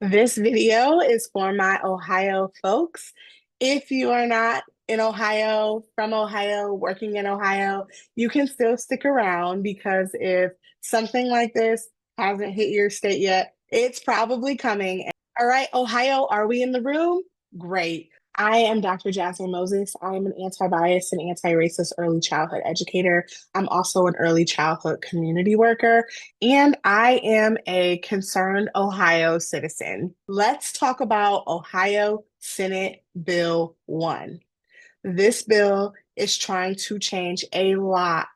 This video is for my Ohio folks. If you are not in Ohio, from Ohio, working in Ohio, you can still stick around because if something like this hasn't hit your state yet, it's probably coming. All right, Ohio, are we in the room? Great. I am Dr. Jasmine Moses. I am an anti-bias and anti-racist early childhood educator. I'm also an early childhood community worker, and I am a concerned Ohio citizen. Let's talk about Ohio Senate Bill 1. This bill is trying to change a lot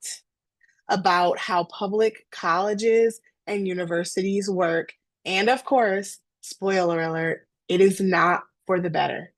about how public colleges and universities work. And of course, spoiler alert, it is not for the better.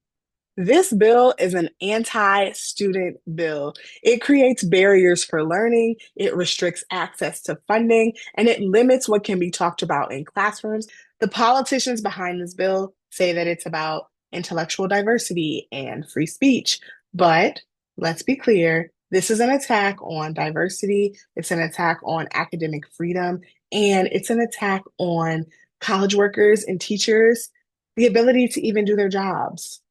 This bill is an anti student bill. It creates barriers for learning, it restricts access to funding, and it limits what can be talked about in classrooms. The politicians behind this bill say that it's about intellectual diversity and free speech. But let's be clear, this is an attack on diversity, it's an attack on academic freedom, and it's an attack on college workers and teachers, the ability to even do their jobs.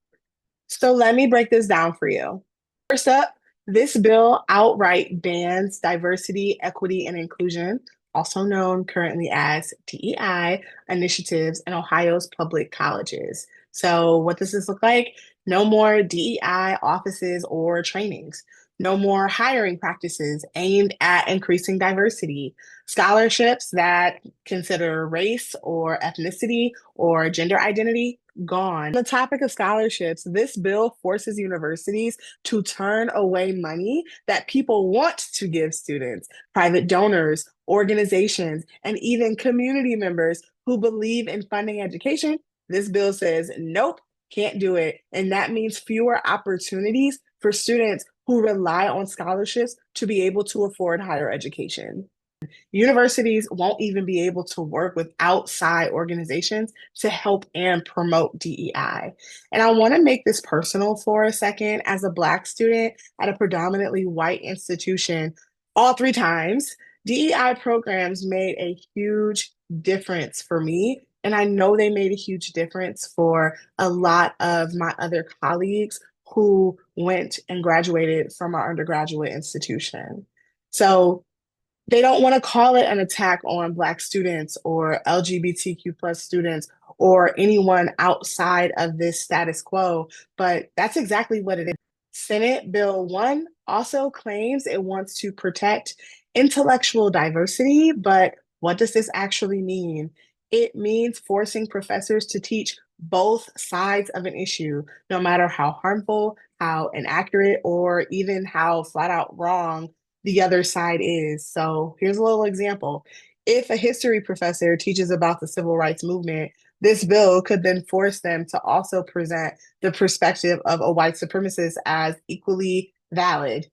So let me break this down for you. First up, this bill outright bans diversity, equity, and inclusion, also known currently as DEI, initiatives in Ohio's public colleges. So, what does this look like? No more DEI offices or trainings. No more hiring practices aimed at increasing diversity. Scholarships that consider race or ethnicity or gender identity gone. On the topic of scholarships, this bill forces universities to turn away money that people want to give students, private donors, organizations, and even community members who believe in funding education. This bill says, nope, can't do it. And that means fewer opportunities for students who rely on scholarships to be able to afford higher education. Universities won't even be able to work with outside organizations to help and promote DEI. And I want to make this personal for a second. As a Black student at a predominantly white institution, all three times, DEI programs made a huge difference for me. And I know they made a huge difference for a lot of my other colleagues who went and graduated from our undergraduate institution. So they don't want to call it an attack on Black students or LGBTQ plus students or anyone outside of this status quo, but that's exactly what it is. Senate Bill 1 also claims it wants to protect intellectual diversity, but what does this actually mean? It means forcing professors to teach both sides of an issue, no matter how harmful, how inaccurate, or even how flat out wrong the other side is. So here's a little example. If a history professor teaches about the civil rights movement, this bill could then force them to also present the perspective of a white supremacist as equally valid.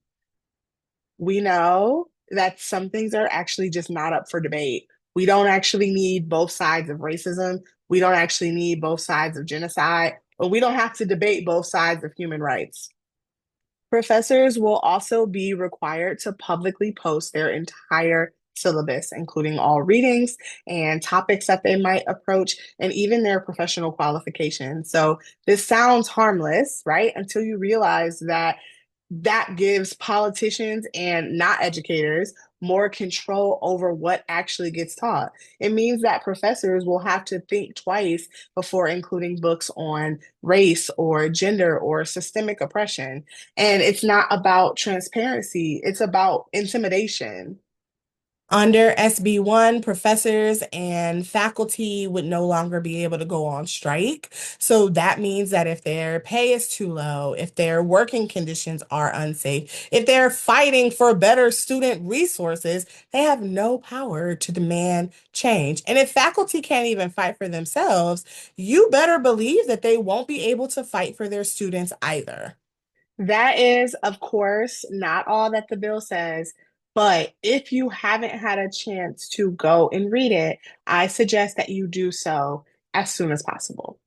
We know that some things are actually just not up for debate. We don't actually need both sides of racism. We don't actually need both sides of genocide, but we don't have to debate both sides of human rights. Professors will also be required to publicly post their entire syllabus, including all readings and topics that they might approach, and even their professional qualifications. So this sounds harmless, right? Until you realize that that gives politicians and not educators more control over what actually gets taught. It means that professors will have to think twice before including books on race or gender or systemic oppression. And it's not about transparency, it's about intimidation. Under SB1, professors and faculty would no longer be able to go on strike. So that means that if their pay is too low, if their working conditions are unsafe, if they're fighting for better student resources, they have no power to demand change. And if faculty can't even fight for themselves, you better believe that they won't be able to fight for their students either. That is, of course, not all that the bill says, but if you haven't had a chance to go and read it, I suggest that you do so as soon as possible.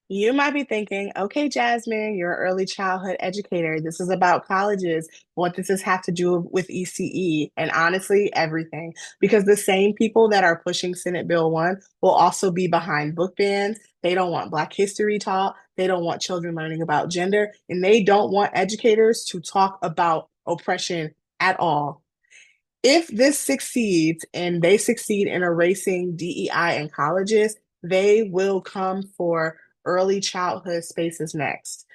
You might be thinking, okay, Jasmine, you're an early childhood educator. This is about colleges. What does this have to do with ECE? And honestly, everything. Because the same people that are pushing Senate Bill 1 will also be behind book bans. They don't want Black history taught. They don't want children learning about gender. And they don't want educators to talk about oppression at all. If this succeeds and they succeed in erasing DEI in colleges, they will come for early childhood spaces next.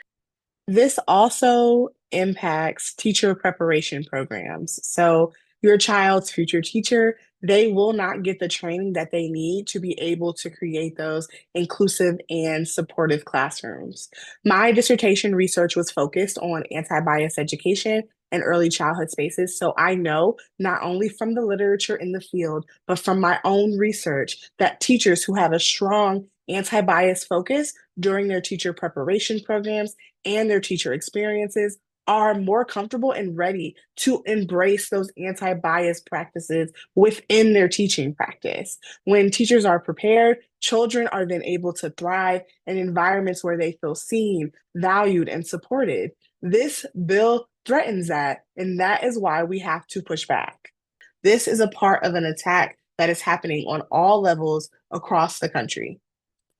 This also impacts teacher preparation programs. So, your child's future teacher, they will not get the training that they need to be able to create those inclusive and supportive classrooms. My dissertation research was focused on anti bias education and early childhood spaces. So, I know not only from the literature in the field, but from my own research that teachers who have a strong anti bias focus during their teacher preparation programs and their teacher experiences are more comfortable and ready to embrace those anti bias practices within their teaching practice. When teachers are prepared, children are then able to thrive in environments where they feel seen, valued, and supported. This bill threatens that, and that is why we have to push back. This is a part of an attack that is happening on all levels across the country.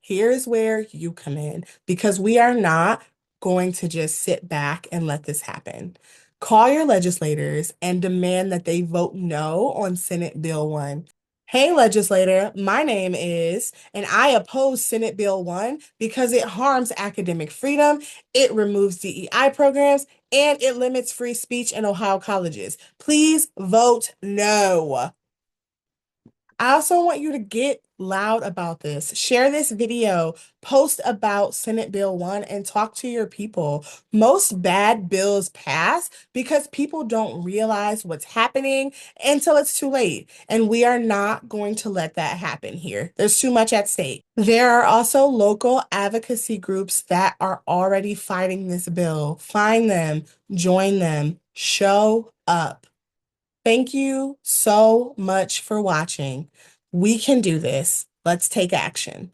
Here's where you come in because we are not going to just sit back and let this happen. Call your legislators and demand that they vote no on Senate Bill 1. Hey, legislator, my name is, and I oppose Senate Bill 1 because it harms academic freedom, it removes DEI programs, and it limits free speech in Ohio colleges. Please vote no. I also want you to get loud about this. Share this video, post about Senate Bill 1, and talk to your people. Most bad bills pass because people don't realize what's happening until it's too late. And we are not going to let that happen here. There's too much at stake. There are also local advocacy groups that are already fighting this bill. Find them, join them, show up. Thank you so much for watching. We can do this. Let's take action.